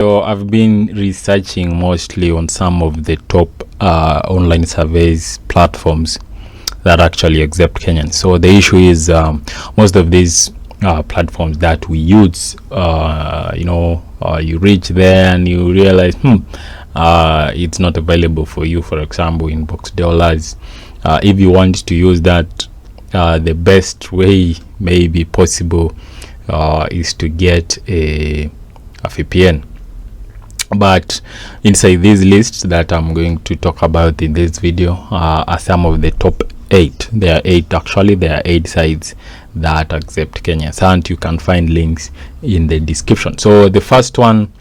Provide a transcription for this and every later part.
So I've been researching mostly on some of the top online surveys platforms that actually accept Kenyans. So the issue is most of these platforms that we use, you reach there and you realize it's not available for you. For example, Inbox Dollars. If you want to use that, the best way maybe possible is to get a VPN. But inside these lists that I'm going to talk about in this video are some of the top 8. There are 8 actually. There are 8 sites that accept Kenyans, and you can find links in the description. So the first one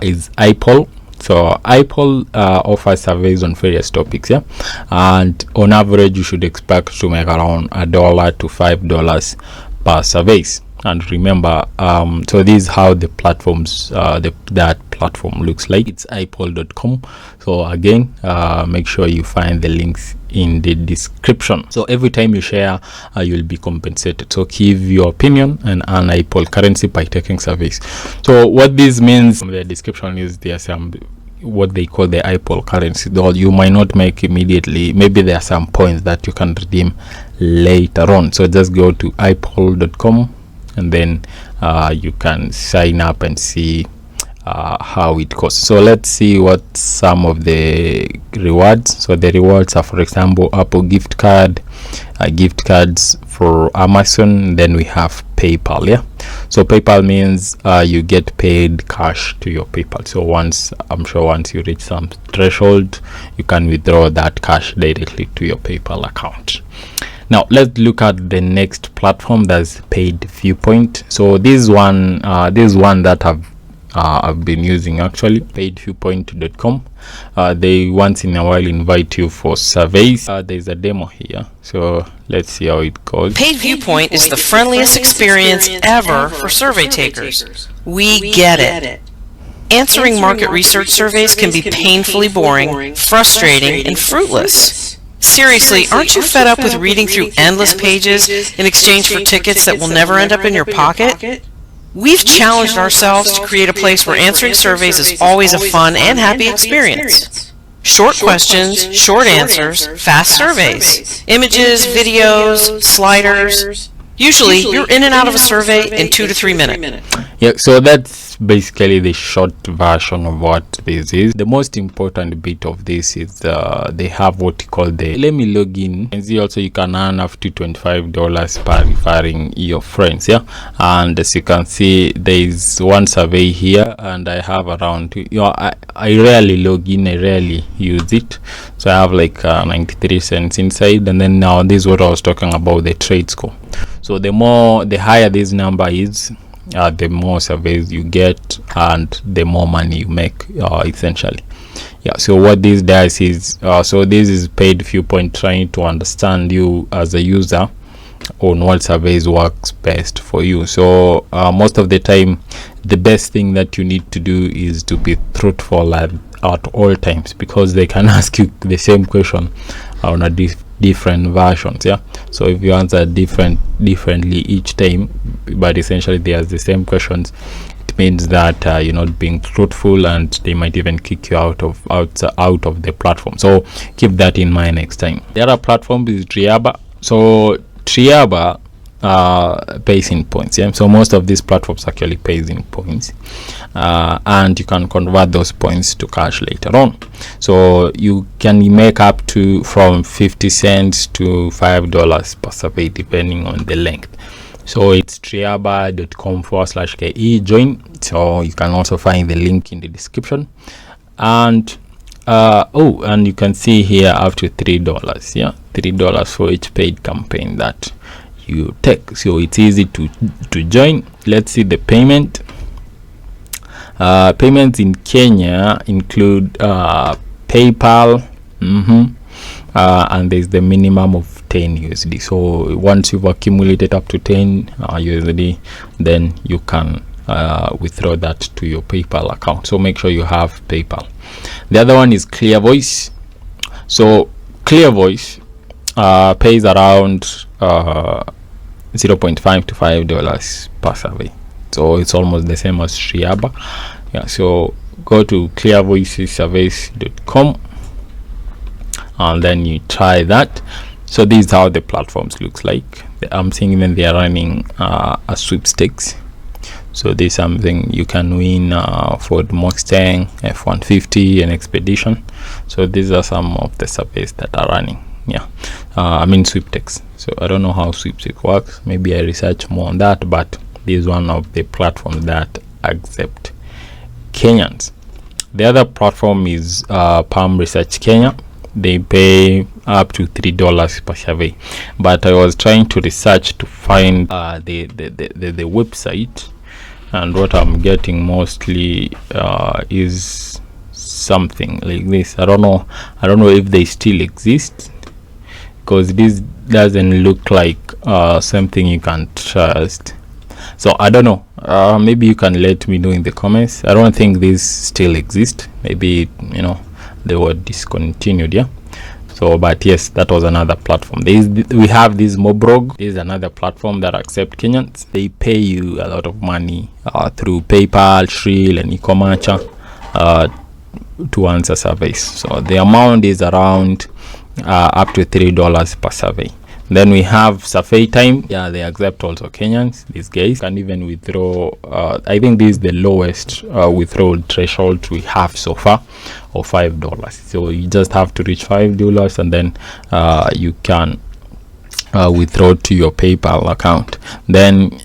is iPoll. So iPoll offers surveys on various topics, and on average you should expect to make around $1 to $5 per surveys. And remember, so this is how the platforms that platform looks like. It's iPoll.com. So again, make sure you find the links in the description. So every time you share, you'll be compensated. So give your opinion and earn iPoll currency by taking surveys. So what this means in the description is there's some what they call the iPoll currency, though you might not make immediately. Maybe there are some points that you can redeem later on. So just go to iPoll.com and then you can sign up and see how it goes. So let's see what some of the rewards. So the rewards are, for example, Apple gift card, gift cards for Amazon. Then we have PayPal. So PayPal means you get paid cash to your PayPal. So once you reach some threshold, you can withdraw that cash directly to your PayPal account. Now let's look at the next platform, that's PaidViewPoint. So this one that I've been using actually, PaidViewPoint.com. They once in a while invite you for surveys. There's a demo here, so let's see how it goes. PaidViewPoint is the friendliest experience ever for survey takers. We get it. Answering market research surveys can be painfully boring, frustrating, and fruitless. Seriously, aren't you fed up with reading through endless pages in exchange for tickets that will never end up in your pocket? We've challenged ourselves to create a place where answering surveys is always a fun and happy experience. Short questions, short answers, fast surveys, images, videos, sliders. Usually, you're in and out of a survey in 2 to 3 minutes. Yeah, so that's basically the short version of what this is. The most important bit of this is they have what you call the let me log in and see. Also, you can earn up to $25 per referring your friends. And as you can see, there is one survey here, and I have around I rarely log in, I rarely use it, so I have like 93 cents inside. And then now this is what I was talking about, the TraitScore. So the higher this number is, the more surveys you get and the more money you make, essentially. So what this does is, so this is PaidViewPoint trying to understand you as a user on what surveys works best for you. So most of the time, the best thing that you need to do is to be truthful at all times, because they can ask you the same question on a different versions. So if you answer differently each time, but essentially they ask the same questions, it means that you're not being truthful, and they might even kick you out of the platform. So keep that in mind next time. The other platform is Triaba. So Triaba pays in points. So most of these platforms actually pays in points, and you can convert those points to cash later on. So you can make up to from 50 cents to $5 per survey depending on the length. So it's triaba.com/ke join. So you can also find the link in the description. And and you can see here up to $3. $3 for each paid campaign that you take. So it's easy to join. Let's see the payment. Payments in Kenya include PayPal, and there's the minimum of 10 USD. So once you've accumulated up to 10 USD, then you can withdraw that to your PayPal account. So make sure you have PayPal. The other one is ClearVoice. So ClearVoice pays around $0.5 to $5 per survey. So it's almost the same as Triaba. Yeah, so go to clearvoicessurveys.com and then you try that. So this is how the platforms looks like. I'm seeing even they are running a sweepstakes. So this is something you can win for the Mustang, F-150 and Expedition. So these are some of the surveys that are running. Yeah, I mean sweepstakes. So I don't know how sweepstakes works. Maybe I research more on that, but this is one of the platforms that accept Kenyans. The other platform is Palm Research Kenya. They pay up to $3 per survey, but I was trying to research to find the website, and what I'm getting mostly is something like this. I don't know if they still exist, because this doesn't look like something you can trust. So I don't know, maybe you can let me know in the comments. I don't think these still exist. Maybe, you know, they were discontinued. Yeah, so but yes, that was another platform. We have this Mobrog. This is another platform that accept Kenyans. They pay you a lot of money through PayPal, Shrill and Ecomacha to answer surveys. So the amount is around up to $3 per survey. Then we have Survey Time. Yeah, they accept also Kenyans. These guys can even withdraw. I think this is the lowest withdrawal threshold we have so far, of $5. So you just have to reach $5, and then you can withdraw to your PayPal account. Then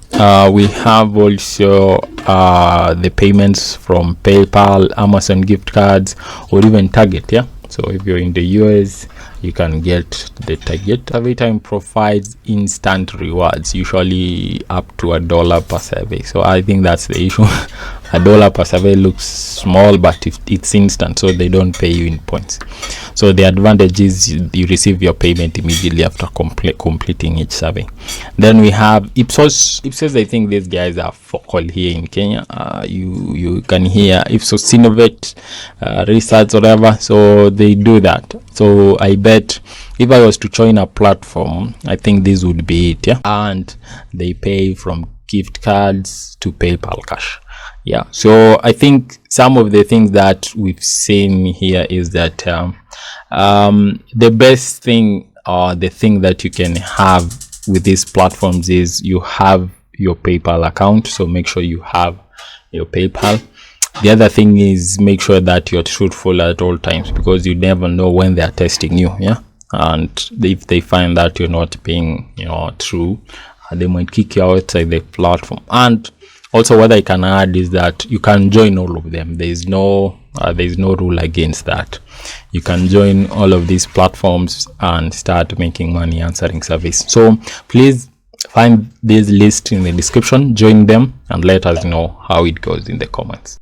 we have also the payments from PayPal, Amazon gift cards, or even Target. Yeah, so if you're in the US, you can get the Target. Survey Time provides instant rewards, usually up to $1 per survey. So I think that's the issue. $1 per survey looks small, but if it's instant, so they don't pay you in points. So the advantage is you receive your payment immediately after completing each survey. Then we have Ipsos. Ipsos, I think these guys are focal here in Kenya. You can hear Ipsos Innovate, Research, whatever. So they do that. So I bet if I was to join a platform, I think this would be it. Yeah, and they pay from gift cards to PayPal cash. Yeah, so I think some of the things that we've seen here is that the best thing, or the thing that you can have with these platforms, is you have your PayPal account. So make sure you have your PayPal. The other thing is make sure that you're truthful at all times, because you never know when they're testing you. Yeah, and if they find that you're not being, you know, true, they might kick you outside the platform. And also, what I can add is that you can join all of them. There is no rule against that. You can join all of these platforms and start making money answering surveys. So please find this list in the description, join them, and let us know how it goes in the comments.